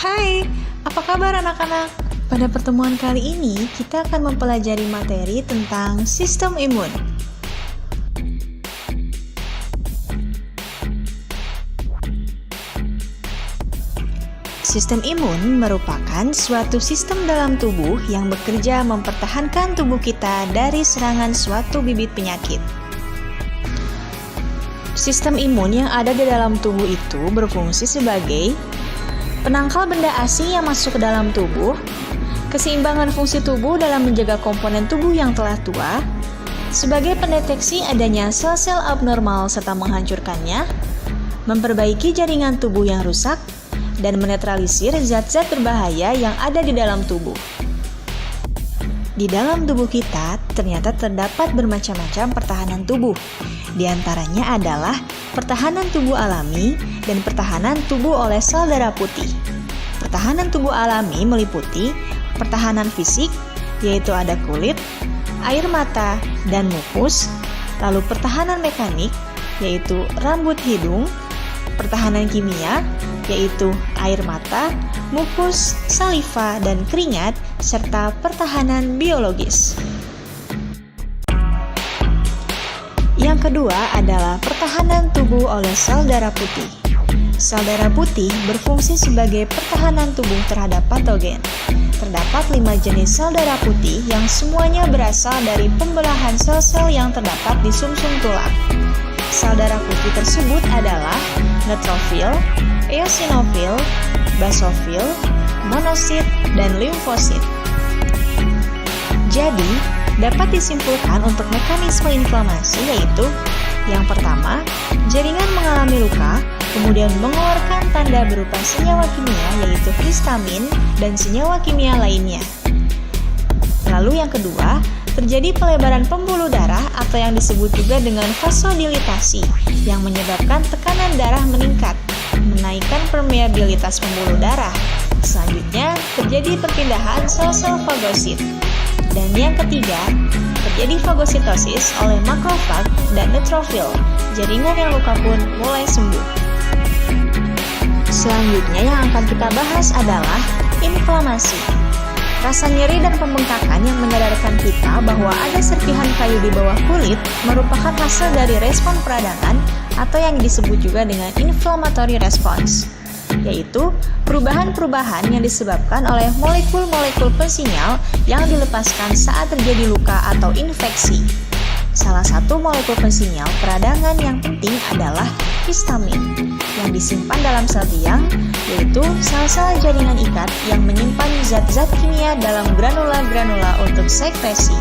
Hai, apa kabar anak-anak? Pada pertemuan kali ini, kita akan mempelajari materi tentang sistem imun. Sistem imun merupakan suatu sistem dalam tubuh yang bekerja mempertahankan tubuh kita dari serangan suatu bibit penyakit. Sistem imun yang ada di dalam tubuh itu berfungsi sebagai penangkal benda asing yang masuk ke dalam tubuh, keseimbangan fungsi tubuh dalam menjaga komponen tubuh yang telah tua, sebagai pendeteksi adanya sel-sel abnormal serta menghancurkannya, memperbaiki jaringan tubuh yang rusak, dan menetralisir zat-zat berbahaya yang ada di dalam tubuh. Di dalam tubuh kita ternyata terdapat bermacam-macam pertahanan tubuh. Di antaranya adalah pertahanan tubuh alami dan pertahanan tubuh oleh sel darah putih. Pertahanan tubuh alami meliputi pertahanan fisik, yaitu ada kulit, air mata, dan mukus. Lalu pertahanan mekanik, yaitu rambut hidung. Pertahanan kimia, yaitu air mata, mukus, saliva, dan keringat, serta pertahanan biologis. Yang kedua adalah pertahanan tubuh oleh sel darah putih. Sel darah putih berfungsi sebagai pertahanan tubuh terhadap patogen. Terdapat 5 jenis sel darah putih yang semuanya berasal dari pembelahan sel-sel yang terdapat di sumsum tulang. Sel darah putih tersebut adalah neutrofil, eosinofil, basofil, monosit, dan limfosit. Jadi, dapat disimpulkan untuk mekanisme inflamasi yaitu yang pertama, jaringan mengalami luka, kemudian mengeluarkan tanda berupa senyawa kimia yaitu histamin dan senyawa kimia lainnya. Lalu yang kedua, terjadi pelebaran pembuluh darah atau yang disebut juga dengan vasodilitasi yang menyebabkan tekanan darah meningkat, menaikkan permeabilitas pembuluh darah. Selanjutnya, terjadi perpindahan sel-sel fagosit. Dan yang ketiga, terjadi fagositosis oleh makrofag dan neutrofil. Jaringan yang luka pun mulai sembuh. Selanjutnya yang akan kita bahas adalah inflamasi. Rasa nyeri dan pembengkakan yang menyadarkan kita bahwa ada serpihan kayu di bawah kulit merupakan hasil dari respon peradangan atau yang disebut juga dengan inflammatory response, yaitu perubahan-perubahan yang disebabkan oleh molekul-molekul pesinyal yang dilepaskan saat terjadi luka atau infeksi. Salah satu molekul pesinyal peradangan yang penting adalah histamin yang disimpan dalam sel tiang, yaitu sel-sel jaringan ikat yang menyimpan zat-zat kimia dalam granula-granula untuk sekresi.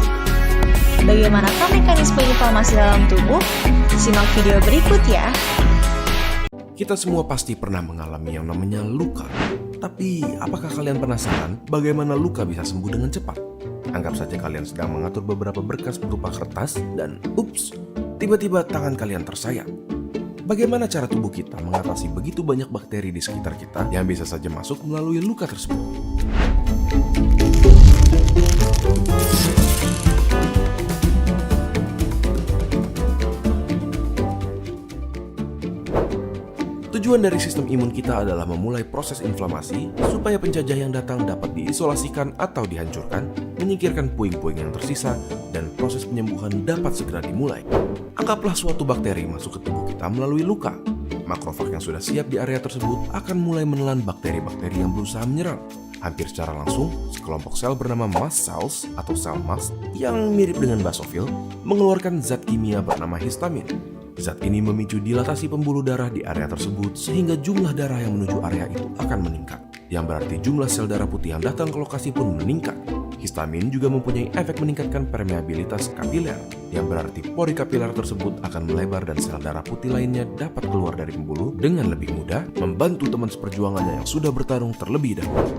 Bagaimanakah mekanisme inflamasi dalam tubuh? Simak video berikut ya. Kita semua pasti pernah mengalami yang namanya luka. Tapi, apakah kalian penasaran bagaimana luka bisa sembuh dengan cepat? Anggap saja kalian sedang mengatur beberapa berkas berupa kertas dan ups, tiba-tiba tangan kalian tersayat. Bagaimana cara tubuh kita mengatasi begitu banyak bakteri di sekitar kita yang bisa saja masuk melalui luka tersebut? Tujuan dari sistem imun kita adalah memulai proses inflamasi supaya penjajah yang datang dapat diisolasikan atau dihancurkan, menyingkirkan puing-puing yang tersisa, dan proses penyembuhan dapat segera dimulai. Anggaplah suatu bakteri masuk ke tubuh kita melalui luka. Makrofag yang sudah siap di area tersebut akan mulai menelan bakteri-bakteri yang berusaha menyerang. Hampir secara langsung, sekelompok sel bernama mast cells atau sel mast yang mirip dengan basofil mengeluarkan zat kimia bernama histamin. Zat ini memicu dilatasi pembuluh darah di area tersebut sehingga jumlah darah yang menuju area itu akan meningkat. Yang berarti jumlah sel darah putih yang datang ke lokasi pun meningkat. Histamin juga mempunyai efek meningkatkan permeabilitas kapiler, yang berarti pori kapiler tersebut akan melebar dan sel darah putih lainnya dapat keluar dari pembuluh dengan lebih mudah, membantu teman seperjuangannya yang sudah bertarung terlebih dahulu.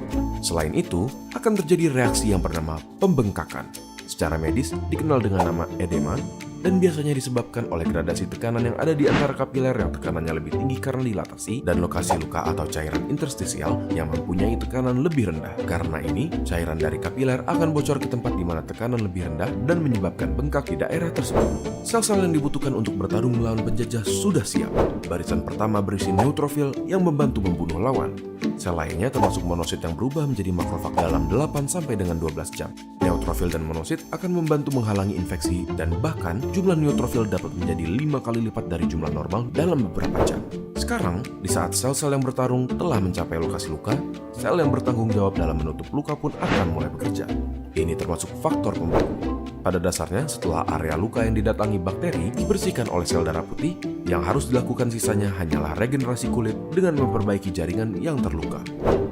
Selain itu, akan terjadi reaksi yang bernama pembengkakan. Secara medis dikenal dengan nama edema, dan biasanya disebabkan oleh gradasi tekanan yang ada di antara kapiler yang tekanannya lebih tinggi karena dilatasi dan lokasi luka atau cairan interstisial yang mempunyai tekanan lebih rendah. Karena ini, cairan dari kapiler akan bocor ke tempat di mana tekanan lebih rendah dan menyebabkan bengkak di daerah tersebut. Sel-sel yang dibutuhkan untuk bertarung melawan penjajah sudah siap. Barisan pertama berisi neutrofil yang membantu membunuh lawan. Sel lainnya termasuk monosit yang berubah menjadi makrofag dalam 8 sampai dengan 12 jam. Neutrofil dan monosit akan membantu menghalangi infeksi dan bahkan jumlah neutrofil dapat menjadi 5 kali lipat dari jumlah normal dalam beberapa jam. Sekarang, di saat sel-sel yang bertarung telah mencapai lokasi luka, sel yang bertanggung jawab dalam menutup luka pun akan mulai bekerja. Ini termasuk faktor pembunuh. Pada dasarnya, setelah area luka yang didatangi bakteri dibersihkan oleh sel darah putih, yang harus dilakukan sisanya hanyalah regenerasi kulit dengan memperbaiki jaringan yang terluka.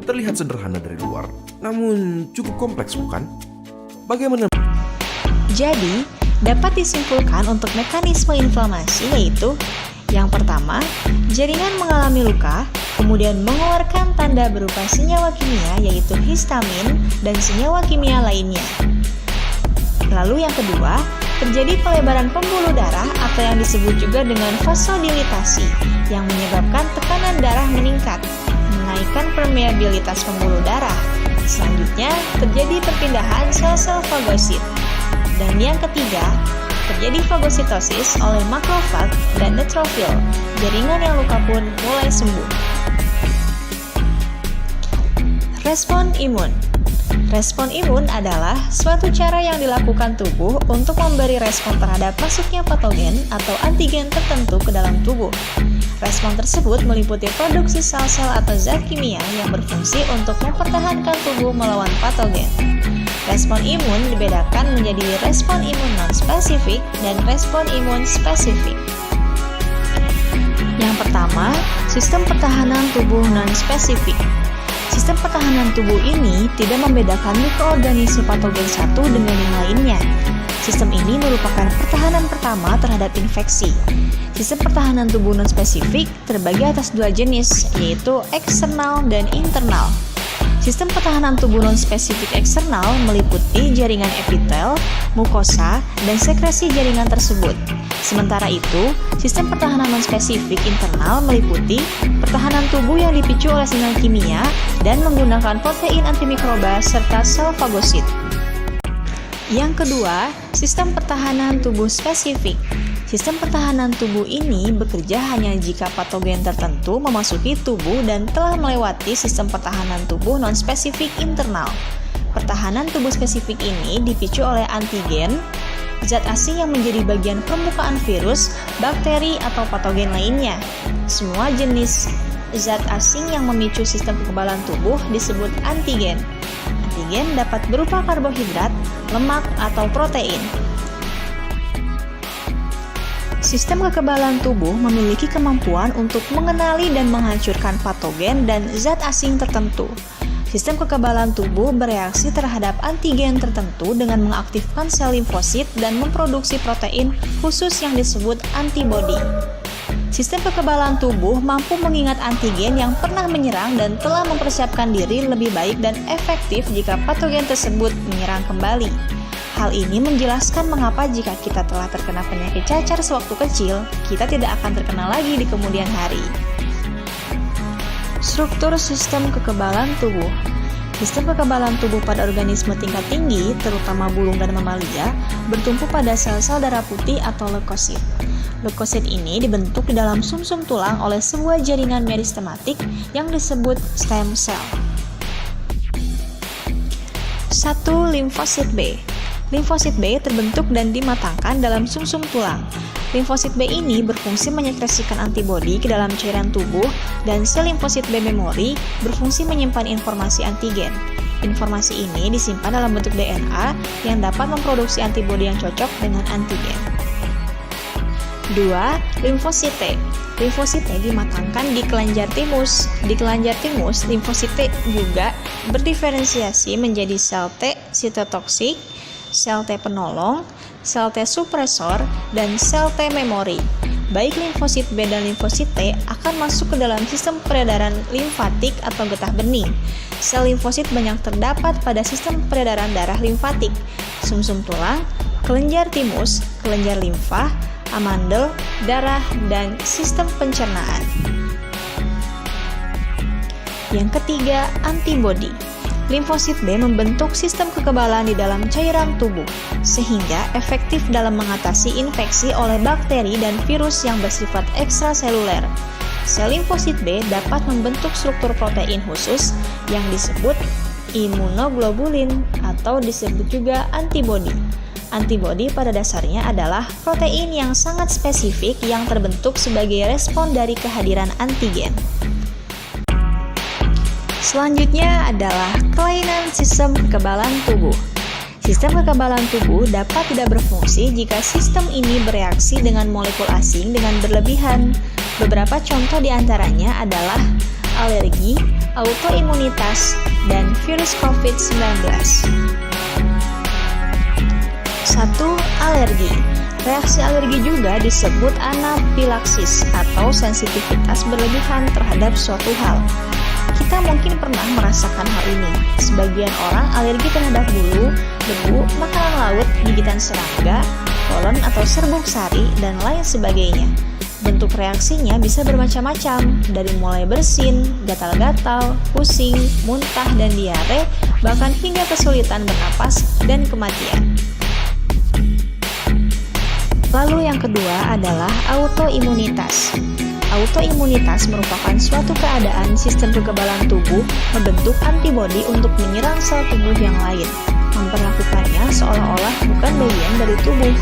Terlihat sederhana dari luar, namun cukup kompleks, bukan? Bagaimana? Jadi, dapat disimpulkan untuk mekanisme inflamasi yaitu yang pertama, jaringan mengalami luka, kemudian mengeluarkan tanda berupa senyawa kimia yaitu histamin dan senyawa kimia lainnya. Lalu yang kedua, terjadi pelebaran pembuluh darah atau yang disebut juga dengan vasodilitasi yang menyebabkan tekanan darah meningkat, menaikkan permeabilitas pembuluh darah. Selanjutnya, terjadi perpindahan sel-sel fagosit. Dan yang ketiga, terjadi fagositosis oleh makrofag dan neutrofil. Jaringan yang luka pun mulai sembuh. Respon imun. Respon imun adalah suatu cara yang dilakukan tubuh untuk memberi respon terhadap masuknya patogen atau antigen tertentu ke dalam tubuh. Respon tersebut meliputi produksi sel-sel atau zat kimia yang berfungsi untuk mempertahankan tubuh melawan patogen. Respon imun dibedakan menjadi respon imun non-spesifik dan respon imun spesifik. Yang pertama, sistem pertahanan tubuh non-spesifik. Sistem pertahanan tubuh ini tidak membedakan mikroorganisme patogen satu dengan yang lainnya. Sistem ini merupakan pertahanan pertama terhadap infeksi. Sistem pertahanan tubuh non-spesifik terbagi atas dua jenis, yaitu eksternal dan internal. Sistem pertahanan tubuh non-spesifik eksternal meliputi jaringan epitel, mukosa, dan sekresi jaringan tersebut. Sementara itu, sistem pertahanan non-spesifik internal meliputi pertahanan tubuh yang dipicu oleh sinyal kimia dan menggunakan protein antimikroba serta sel fagosit. Yang kedua, sistem pertahanan tubuh spesifik. Sistem pertahanan tubuh ini bekerja hanya jika patogen tertentu memasuki tubuh dan telah melewati sistem pertahanan tubuh non-spesifik internal. Pertahanan tubuh spesifik ini dipicu oleh antigen, zat asing yang menjadi bagian permukaan virus, bakteri, atau patogen lainnya. Semua jenis zat asing yang memicu sistem kekebalan tubuh disebut antigen. Antigen dapat berupa karbohidrat, lemak, atau protein. Sistem kekebalan tubuh memiliki kemampuan untuk mengenali dan menghancurkan patogen dan zat asing tertentu. Sistem kekebalan tubuh bereaksi terhadap antigen tertentu dengan mengaktifkan sel limfosit dan memproduksi protein khusus yang disebut antibodi. Sistem kekebalan tubuh mampu mengingat antigen yang pernah menyerang dan telah mempersiapkan diri lebih baik dan efektif jika patogen tersebut menyerang kembali. Hal ini menjelaskan mengapa jika kita telah terkena penyakit cacar sewaktu kecil, kita tidak akan terkena lagi di kemudian hari. Struktur sistem kekebalan tubuh. Sistem kekebalan tubuh pada organisme tingkat tinggi, terutama burung dan mamalia, bertumpu pada sel-sel darah putih atau leukosit. Leukosit ini dibentuk di dalam sumsum tulang oleh sebuah jaringan meristematik yang disebut stem cell. 1. Limfosit B. Limfosit B terbentuk dan dimatangkan dalam sumsum tulang. Limfosit B ini berfungsi menyekresikan antibodi ke dalam cairan tubuh dan sel limfosit B memori berfungsi menyimpan informasi antigen. Informasi ini disimpan dalam bentuk DNA yang dapat memproduksi antibodi yang cocok dengan antigen. 2. Limfosit T. Limfosit T dimatangkan di kelenjar timus. Di kelenjar timus, limfosit T juga berdiferensiasi menjadi sel T sitotoksik, sel T penolong, sel T supresor, dan sel T memori. Baik limfosit B dan limfosit T akan masuk ke dalam sistem peredaran limfatik atau getah bening. Sel limfosit banyak terdapat pada sistem peredaran darah limfatik, sumsum tulang, kelenjar timus, kelenjar limfa, amandel, darah, dan sistem pencernaan. Yang ketiga, antibodi. Limfosit B membentuk sistem kekebalan di dalam cairan tubuh, sehingga efektif dalam mengatasi infeksi oleh bakteri dan virus yang bersifat ekstraseluler. Sel limfosit B dapat membentuk struktur protein khusus yang disebut imunoglobulin atau disebut juga antibodi. Antibodi pada dasarnya adalah protein yang sangat spesifik yang terbentuk sebagai respon dari kehadiran antigen. Selanjutnya adalah kelainan sistem kekebalan tubuh. Sistem kekebalan tubuh dapat tidak berfungsi jika sistem ini bereaksi dengan molekul asing dengan berlebihan. Beberapa contoh diantaranya adalah alergi, autoimunitas, dan virus COVID-19. 1. Alergi. Reaksi alergi juga disebut anafilaksis atau sensitivitas berlebihan terhadap suatu hal. Kita mungkin pernah merasakan hal ini. Sebagian orang alergi terhadap bulu, debu, makanan laut, gigitan serangga, polen atau serbuk sari, dan lain sebagainya. Bentuk reaksinya bisa bermacam-macam, dari mulai bersin, gatal-gatal, pusing, muntah, dan diare, bahkan hingga kesulitan bernapas dan kematian. Lalu yang kedua adalah autoimunitas. Autoimunitas merupakan suatu keadaan sistem kekebalan tubuh membentuk antibodi untuk menyerang sel tubuh yang lain, memperlakukannya seolah-olah bukan bagian dari tubuh.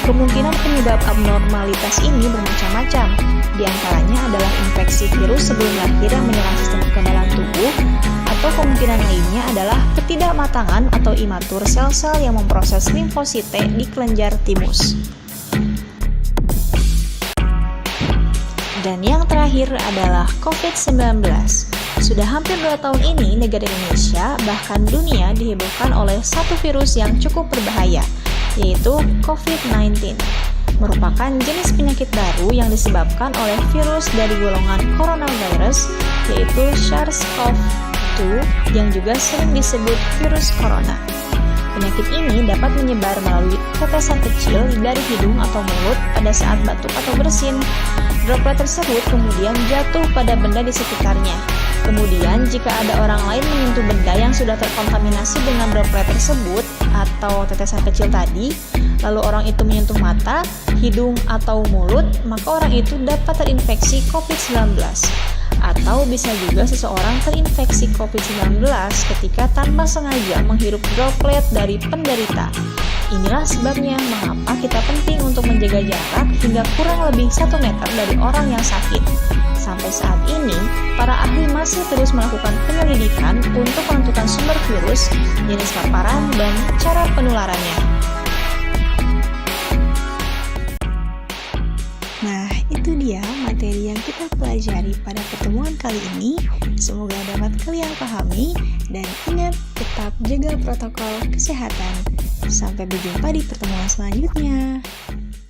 Kemungkinan penyebab abnormalitas ini bermacam-macam. Di antaranya adalah infeksi virus sebelum lahir yang menyerang sistem kekebalan tubuh, atau kemungkinan lainnya adalah ketidakmatangan atau imatur sel-sel yang memproses limfosite di kelenjar timus. Dan yang terakhir adalah COVID-19. Sudah hampir 2 tahun ini, negara Indonesia, bahkan dunia dihebohkan oleh satu virus yang cukup berbahaya, yaitu COVID-19. Merupakan jenis penyakit baru yang disebabkan oleh virus dari golongan coronavirus, yaitu SARS-CoV-2 yang juga sering disebut virus corona. Penyakit ini dapat menyebar melalui tetesan kecil dari hidung atau mulut pada saat batuk atau bersin. Droplet tersebut kemudian jatuh pada benda di sekitarnya. Kemudian, jika ada orang lain menyentuh benda yang sudah terkontaminasi dengan droplet tersebut atau tetesan kecil tadi, lalu orang itu menyentuh mata, hidung, atau mulut, maka orang itu dapat terinfeksi COVID-19. Atau bisa juga seseorang terinfeksi COVID-19 ketika tanpa sengaja menghirup droplet dari penderita. Inilah sebabnya mengapa kita penting untuk menjaga jarak hingga kurang lebih 1 meter dari orang yang sakit. Sampai saat ini, para ahli masih terus melakukan penyelidikan untuk menentukan sumber virus, jenis paparan, dan cara penularannya. Nah, itu dia materi yang kita pelajari pada pertemuan kali ini. Semoga dapat kalian pahami dan ingat tetap jaga protokol kesehatan. Sampai berjumpa di pertemuan selanjutnya.